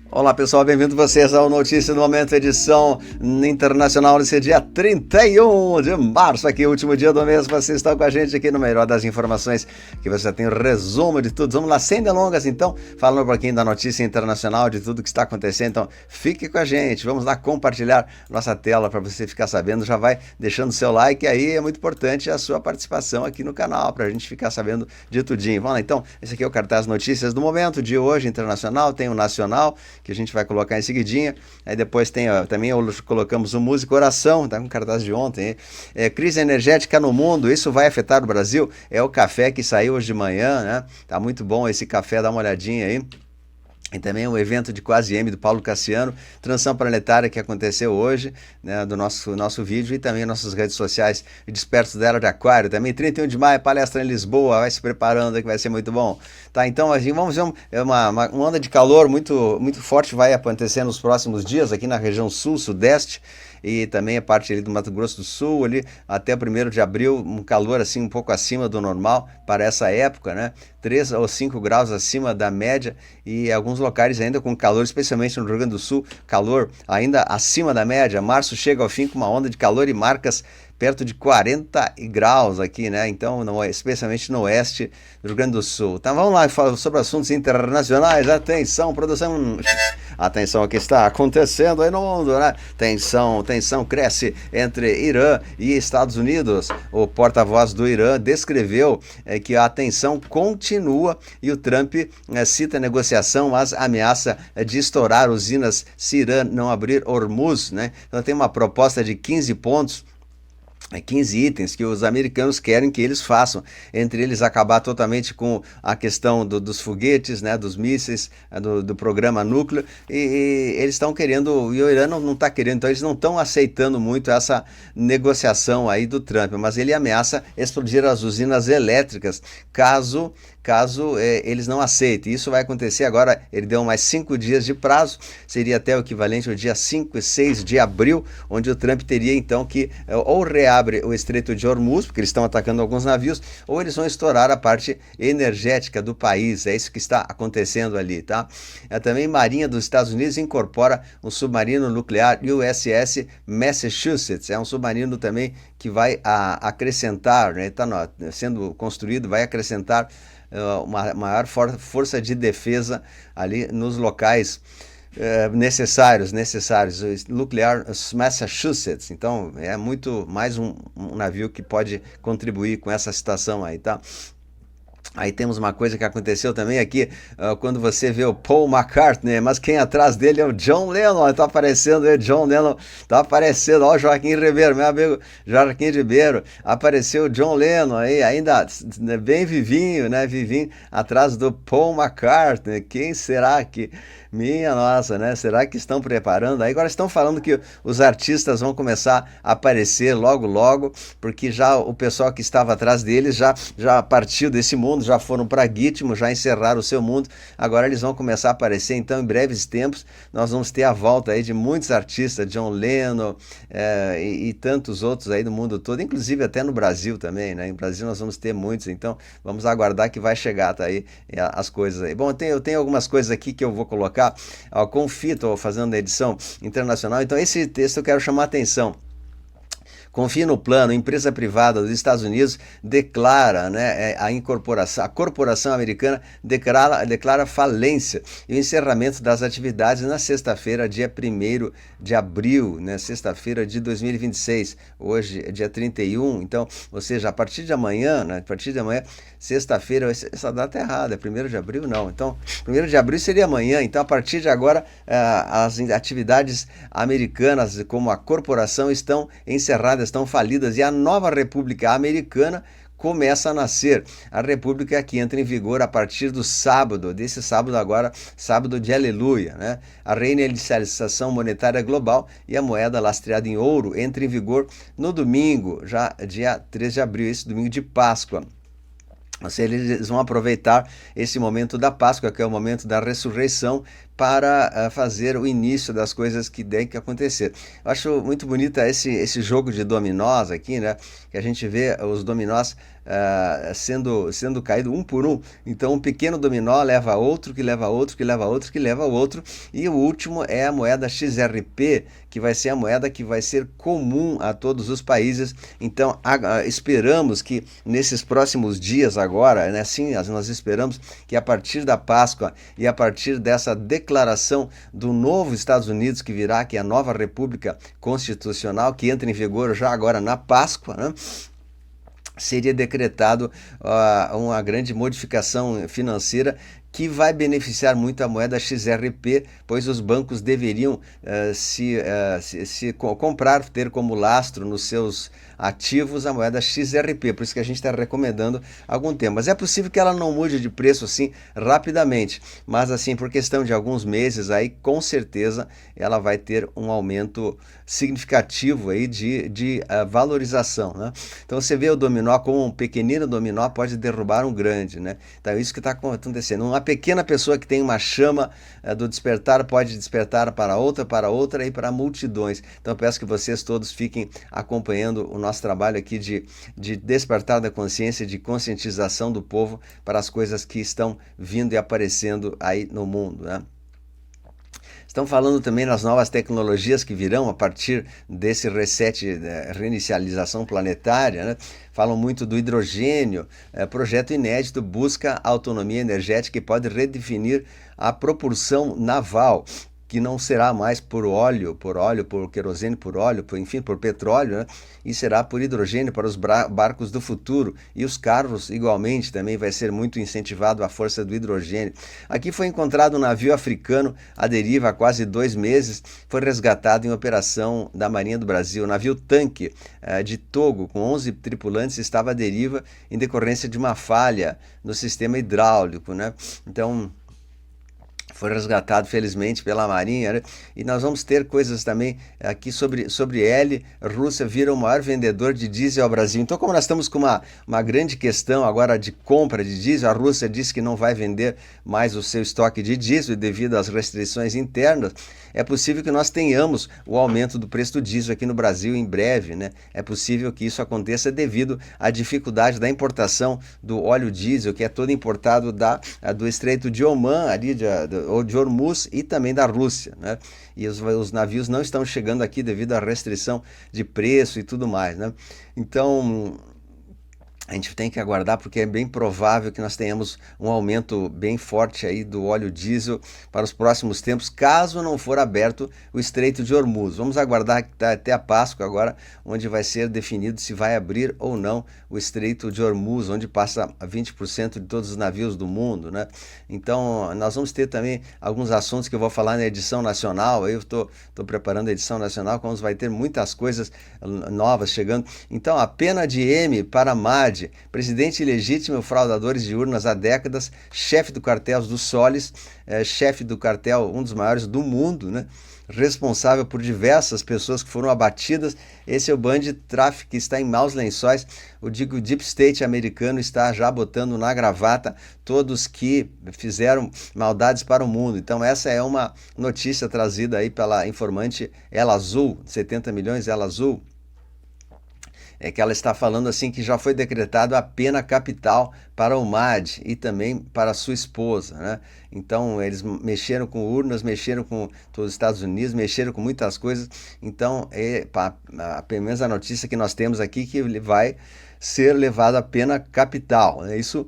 Olá pessoal, bem-vindos vocês ao Notícia do Momento, edição internacional desse dia 31 de março, aqui, último dia do mês. Vocês estão com a gente aqui no melhor das informações, que você tem um resumo de tudo. Vamos lá, sem delongas então, falando um pouquinho da notícia internacional, de tudo que está acontecendo. Então, fique com a gente, vamos lá compartilhar nossa tela para você ficar sabendo. Já vai deixando seu like aí, é muito importante a sua participação aqui no canal, para a gente ficar sabendo de tudinho. Vamos lá então, esse aqui é o cartaz Notícias do Momento, de hoje, internacional, tem o nacional, que a gente vai colocar em seguidinha. Aí depois tem, ó, também colocamos o Música Oração, tá com cartaz de ontem. Crise energética no mundo, isso vai afetar o Brasil? É o café que saiu hoje de manhã, né? Tá muito bom esse café, dá uma olhadinha aí. E também o evento de Quase M do Paulo Cassiano, transição planetária que aconteceu hoje, né, do nosso vídeo, e também nossas redes sociais, Despertos da Era de Aquário, também 31 de maio, palestra em Lisboa, vai se preparando que vai ser muito bom. Tá, então assim, vamos ver uma onda de calor muito forte vai acontecer nos próximos dias aqui na região sul, sudeste, e também a parte ali do Mato Grosso do Sul, ali até o 1º de abril, um calor assim um pouco acima do normal para essa época, né? 3 ou 5 graus acima da média, e alguns locais ainda com calor, especialmente no Rio Grande do Sul, calor ainda acima da média. Março chega ao fim com uma onda de calor e marcas perto de 40 graus aqui, né? Então, especialmente no oeste do Rio Grande do Sul. Então, vamos lá, falar sobre assuntos internacionais. Atenção, produção. Atenção, o que está acontecendo aí no mundo, né? Tensão cresce entre Irã e Estados Unidos. O porta-voz do Irã descreveu que a tensão continua e o Trump cita a negociação, mas ameaça de estourar usinas se Irã não abrir Hormuz, né? Então, tem uma proposta de 15 pontos, 15 itens que os americanos querem que eles façam, entre eles acabar totalmente com a questão dos foguetes, né, dos mísseis, do programa núcleo, e eles estão querendo, e o Irã não está querendo, então eles não estão aceitando muito essa negociação aí do Trump, mas ele ameaça explodir as usinas elétricas caso eles não aceitem. Isso vai acontecer agora, ele deu mais 5 dias de prazo, seria até o equivalente ao dia 5 e 6 de abril, onde o Trump teria então que ou reabre o Estreito de Hormuz, porque eles estão atacando alguns navios, ou eles vão estourar a parte energética do país. É isso que está acontecendo ali, tá? Também Marinha dos Estados Unidos incorpora um submarino nuclear USS Massachusetts. É um submarino também que vai acrescentar, né, está sendo construído, vai acrescentar uma maior força de defesa ali nos locais necessários, Nuclear Massachusetts. Então é muito mais um navio que pode contribuir com essa situação aí, tá? Aí temos uma coisa que aconteceu também aqui, quando você vê o Paul McCartney, mas quem atrás dele é o John Lennon. Tá aparecendo aí, John Lennon, tá aparecendo, ó, Joaquim Ribeiro, meu amigo Joaquim Ribeiro, apareceu o John Lennon aí, ainda bem vivinho, né, vivinho, atrás do Paul McCartney. Quem será que... Minha nossa, né? Será que estão preparando? Aí agora estão falando que os artistas vão começar a aparecer logo, porque já o pessoal que estava atrás deles já partiu desse mundo, já foram para Gitmo, já encerraram o seu mundo. Agora eles vão começar a aparecer. Então, em breves tempos, nós vamos ter a volta aí de muitos artistas, John Lennon e tantos outros aí do mundo todo, inclusive até no Brasil também, né? No Brasil nós vamos ter muitos, então vamos aguardar que vai chegar, tá aí as coisas aí. Bom, eu tenho algumas coisas aqui que eu vou colocar. Confio, estou fazendo a edição internacional, então esse texto eu quero chamar a atenção. Confia no plano, empresa privada dos Estados Unidos declara, né, a corporação americana declara falência e o encerramento das atividades na sexta-feira, dia 1º de abril, né, sexta-feira de 2026, hoje é dia 31, então, ou seja, a partir de amanhã, sexta-feira, essa data é errada, é 1º de abril, não, então, 1º de abril seria amanhã, então, a partir de agora, as atividades americanas, como a corporação, estão encerradas, estão falidas, e a nova República Americana começa a nascer. A República que entra em vigor a partir do sábado, desse sábado agora, sábado de Aleluia, né? A reinicialização monetária global e a moeda lastreada em ouro entra em vigor no domingo, já dia 3 de abril, esse domingo de Páscoa. Ou seja, eles vão aproveitar esse momento da Páscoa, que é o momento da ressurreição, para fazer o início das coisas que tem que acontecer. Eu acho muito bonita esse jogo de dominós aqui, né? Que a gente vê os dominós sendo caído um por um. Então, um pequeno dominó leva a outro, que leva a outro, que leva a outro, que leva a outro. E o último é a moeda XRP, que vai ser a moeda que vai ser comum a todos os países. Então, esperamos que nesses próximos dias agora, né, sim, nós esperamos que a partir da Páscoa e a partir dessa declaração do novo Estados Unidos que virá, que é a nova República Constitucional, que entra em vigor já agora na Páscoa, né? Seria decretado uma grande modificação financeira que vai beneficiar muito a moeda XRP, pois os bancos deveriam comprar, ter como lastro nos seus ativos a moeda XRP, por isso que a gente está recomendando há algum tempo. Mas é possível que ela não mude de preço assim rapidamente, mas assim, por questão de alguns meses aí, com certeza ela vai ter um aumento significativo aí de valorização, né? Então você vê o dominó como um pequenino dominó pode derrubar um grande, né? Então é isso que está acontecendo. Uma pequena pessoa que tem uma chama do despertar pode despertar para outra e para multidões. Então eu peço que vocês todos fiquem acompanhando o nosso trabalho aqui de despertar da consciência, de conscientização do povo para as coisas que estão vindo e aparecendo aí no mundo, né? Estão falando também nas novas tecnologias que virão a partir desse reset, reinicialização planetária, né? Falam muito do hidrogênio, projeto inédito busca autonomia energética e pode redefinir a propulsão naval, que não será mais por óleo, por querosene, enfim, por petróleo, né? E será por hidrogênio para os barcos do futuro. E os carros, igualmente, também vai ser muito incentivado a força do hidrogênio. Aqui foi encontrado um navio africano à deriva há quase 2 meses, foi resgatado em operação da Marinha do Brasil. O navio tanque de Togo, com 11 tripulantes, estava à deriva em decorrência de uma falha no sistema hidráulico, né? Então, foi resgatado, felizmente, pela Marinha, né? E nós vamos ter coisas também aqui sobre L. Rússia vira o maior vendedor de diesel ao Brasil. Então, como nós estamos com uma grande questão agora de compra de diesel, a Rússia disse que não vai vender mais o seu estoque de diesel devido às restrições internas. É possível que nós tenhamos o aumento do preço do diesel aqui no Brasil em breve, né? É possível que isso aconteça devido à dificuldade da importação do óleo diesel, que é todo importado do Estreito de Omã, ali ou de Hormuz, e também da Rússia, né? E os navios não estão chegando aqui devido à restrição de preço e tudo mais, né? Então, a gente tem que aguardar porque é bem provável que nós tenhamos um aumento bem forte aí do óleo diesel para os próximos tempos, caso não for aberto o Estreito de Hormuz. Vamos aguardar até a Páscoa agora, onde vai ser definido se vai abrir ou não o Estreito de Hormuz, onde passa 20% de todos os navios do mundo, né? Então, nós vamos ter também alguns assuntos que eu vou falar na edição nacional. Eu estou preparando a edição nacional, onde vai ter muitas coisas novas chegando. Então, a pena de M para MAD, presidente ilegítimo, fraudadores de urnas há décadas, chefe do cartel dos Soles, chefe do cartel, um dos maiores do mundo, né? Responsável por diversas pessoas que foram abatidas. Esse é o Band Traffic, que está em maus lençóis. O Deep State americano está já botando na gravata todos que fizeram maldades para o mundo. Então essa é uma notícia trazida aí pela informante Ela Azul, 70 milhões Ela Azul. É que ela está falando assim que já foi decretado a pena capital para o MAD e também para sua esposa, né? Então eles mexeram com urnas, mexeram com os Estados Unidos, mexeram com muitas coisas. Então pelo menos a notícia que nós temos aqui que ele vai ser levado a pena capital, né? Isso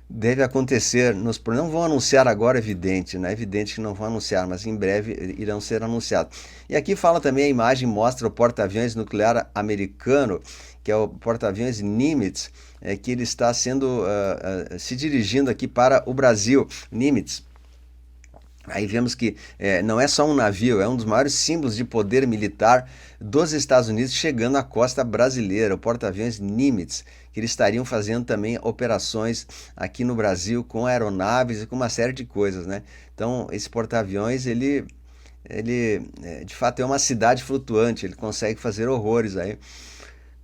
deve acontecer, não vão anunciar agora, evidente, né? Evidente que não vão anunciar, mas em breve irão ser anunciados. E aqui fala também, a imagem mostra o porta-aviões nuclear americano, que é o porta-aviões Nimitz, que ele está se dirigindo aqui para o Brasil. Nimitz. Aí vemos que não é só um navio, é um dos maiores símbolos de poder militar dos Estados Unidos chegando à costa brasileira, o porta-aviões Nimitz, que eles estariam fazendo também operações aqui no Brasil com aeronaves e com uma série de coisas, né? Então, esse porta-aviões, ele de fato é uma cidade flutuante, ele consegue fazer horrores aí.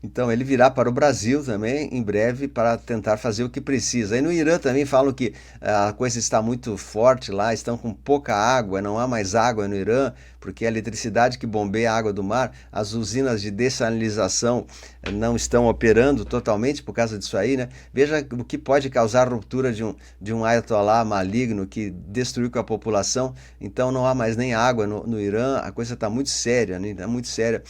Então ele virá para o Brasil também em breve para tentar fazer o que precisa. E no Irã também falam que a coisa está muito forte lá, estão com pouca água, não há mais água no Irã, porque a eletricidade que bombeia a água do mar, as usinas de dessalinização não estão operando totalmente por causa disso aí, né? Veja o que pode causar a ruptura de um ayatollah maligno que destruiu com a população. Então não há mais nem água no Irã, a coisa está muito séria, né? Está muito séria.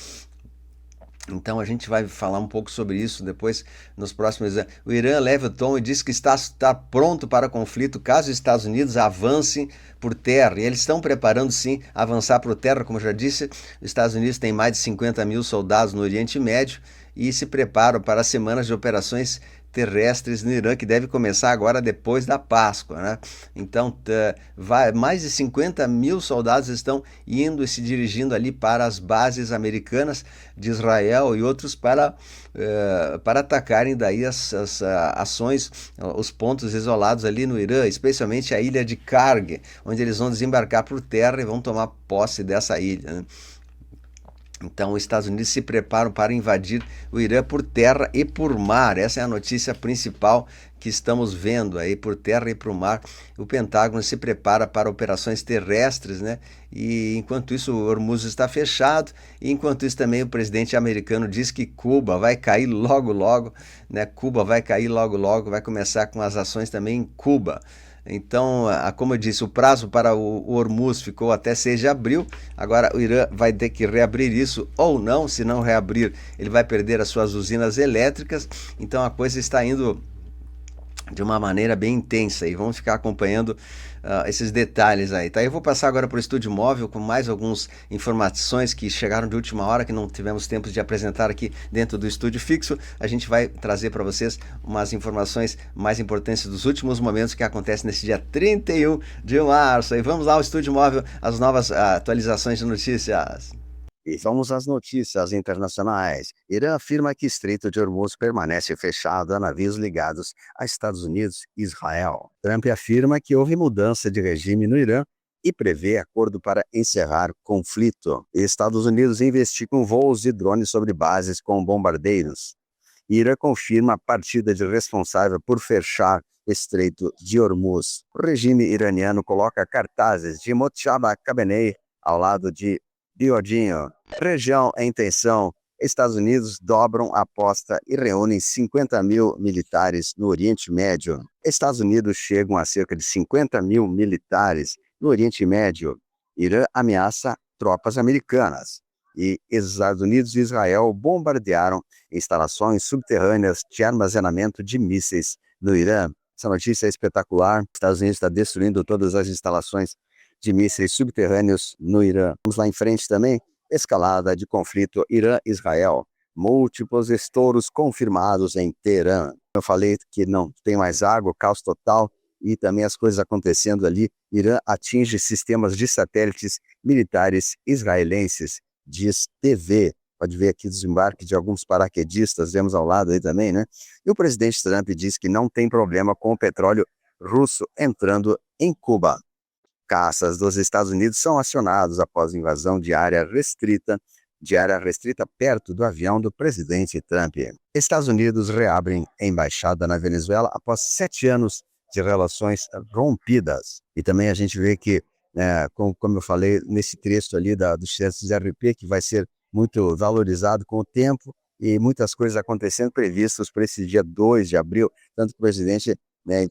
Então a gente vai falar um pouco sobre isso depois nos próximos anos. O Irã leva o tom e diz que está pronto para o conflito caso os Estados Unidos avancem por terra. E eles estão preparando sim avançar por terra, como eu já disse. Os Estados Unidos têm mais de 50 mil soldados no Oriente Médio e se preparam para semanas de operações terrestres no Irã, que deve começar agora depois da Páscoa, né? Então, mais de 50 mil soldados estão indo e se dirigindo ali para as bases americanas de Israel e outros para atacarem daí as ações, os pontos isolados ali no Irã, especialmente a ilha de Karg, onde eles vão desembarcar por terra e vão tomar posse dessa ilha, né? Então, os Estados Unidos se preparam para invadir o Irã por terra e por mar. Essa é a notícia principal que estamos vendo aí, por terra e por mar. O Pentágono se prepara para operações terrestres, né? E enquanto isso, o Hormuz está fechado. E enquanto isso, também o presidente americano diz que Cuba vai cair logo, logo, né? Cuba vai cair logo, logo, vai começar com as ações também em Cuba. Então, como eu disse, o prazo para o Hormuz ficou até 6 de abril. Agora o Irã vai ter que reabrir isso ou não. Se não reabrir, ele vai perder as suas usinas elétricas. Então a coisa está indo de uma maneira bem intensa e vamos ficar acompanhando esses detalhes aí, tá? Eu vou passar agora para o estúdio móvel com mais algumas informações que chegaram de última hora, que não tivemos tempo de apresentar aqui dentro do estúdio fixo. A gente vai trazer para vocês umas informações mais importantes dos últimos momentos que acontecem nesse dia 31 de março. E vamos lá ao estúdio móvel, as novas atualizações de notícias. E vamos às notícias internacionais. Irã afirma que Estreito de Hormuz permanece fechado a navios ligados a Estados Unidos e Israel. Trump afirma que houve mudança de regime no Irã e prevê acordo para encerrar conflito. Estados Unidos investigam voos de drones sobre bases com bombardeiros. Irã confirma a partida de responsável por fechar Estreito de Hormuz. O regime iraniano coloca cartazes de Mojtaba Khamenei ao lado de Biodinho. Região em tensão. Estados Unidos dobram a aposta e reúnem 50 mil militares no Oriente Médio. Estados Unidos chegam a cerca de 50 mil militares no Oriente Médio. Irã ameaça tropas americanas. E Estados Unidos e Israel bombardearam instalações subterrâneas de armazenamento de mísseis no Irã. Essa notícia é espetacular. Os Estados Unidos está destruindo todas as instalações de mísseis subterrâneos no Irã. Vamos lá em frente também. Escalada de conflito Irã-Israel. Múltiplos estouros confirmados em Teherã. Eu falei que não tem mais água, caos total, e também as coisas acontecendo ali. Irã atinge sistemas de satélites militares israelenses, diz TV. Pode ver aqui o desembarque de alguns paraquedistas, vemos ao lado aí também, né? E o presidente Trump diz que não tem problema com o petróleo russo entrando em Cuba. Caças dos Estados Unidos são acionados após invasão de área restrita perto do avião do presidente Trump. Estados Unidos reabrem embaixada na Venezuela após 7 anos de relações rompidas. E também a gente vê que, como eu falei nesse trecho ali do XRP, que vai ser muito valorizado com o tempo e muitas coisas acontecendo previstas para esse dia 2 de abril, tanto que o presidente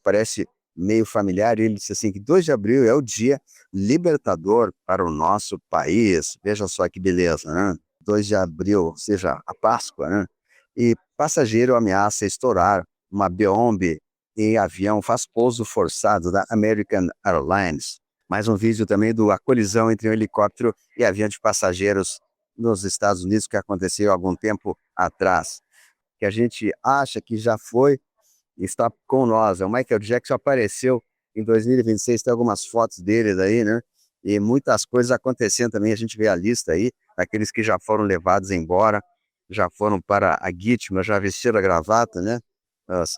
parece meio familiar, ele disse assim que 2 de abril é o dia libertador para o nosso país. Veja só que beleza, né? 2 de abril, ou seja, a Páscoa, né? E passageiro ameaça estourar uma bomba em avião, faz pouso forçado da American Airlines. Mais um vídeo também da colisão entre um helicóptero e avião de passageiros nos Estados Unidos que aconteceu há algum tempo atrás. Que a gente acha que já foi, está com nós. O Michael Jackson apareceu em 2026, tem algumas fotos dele daí, né? E muitas coisas acontecendo também, a gente vê a lista aí, daqueles que já foram levados embora, já foram para a Gitma, já vestiram a gravata, né?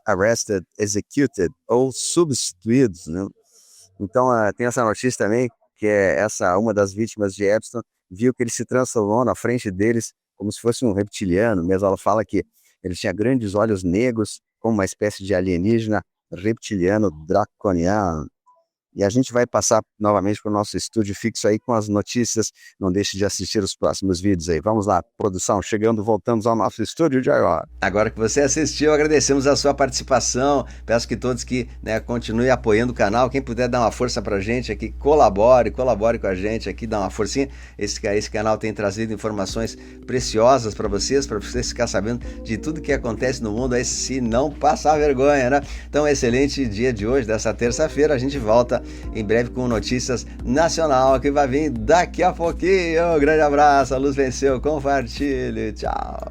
Arrested, executed ou substituídos, né? Então, tem essa notícia também, que é uma das vítimas de Epstein, viu que ele se transformou na frente deles como se fosse um reptiliano mesmo. Ela fala que ele tinha grandes olhos negros, como uma espécie de alienígena reptiliano draconiano. E a gente vai passar novamente para o nosso estúdio fixo aí com as notícias. Não deixe de assistir os próximos vídeos aí. Vamos lá, produção, chegando, voltamos ao nosso estúdio de agora. Agora que você assistiu, agradecemos a sua participação. Peço que todos que continuem apoiando o canal. Quem puder dar uma força pra gente aqui, colabore com a gente aqui, dá uma forcinha. Esse canal tem trazido informações preciosas para vocês ficar sabendo de tudo que acontece no mundo, aí se não passar vergonha, né? Então, excelente dia de hoje, dessa terça-feira. A gente volta em breve com notícias nacional que vai vir daqui a pouquinho. Um grande abraço, a luz venceu, compartilhe, tchau.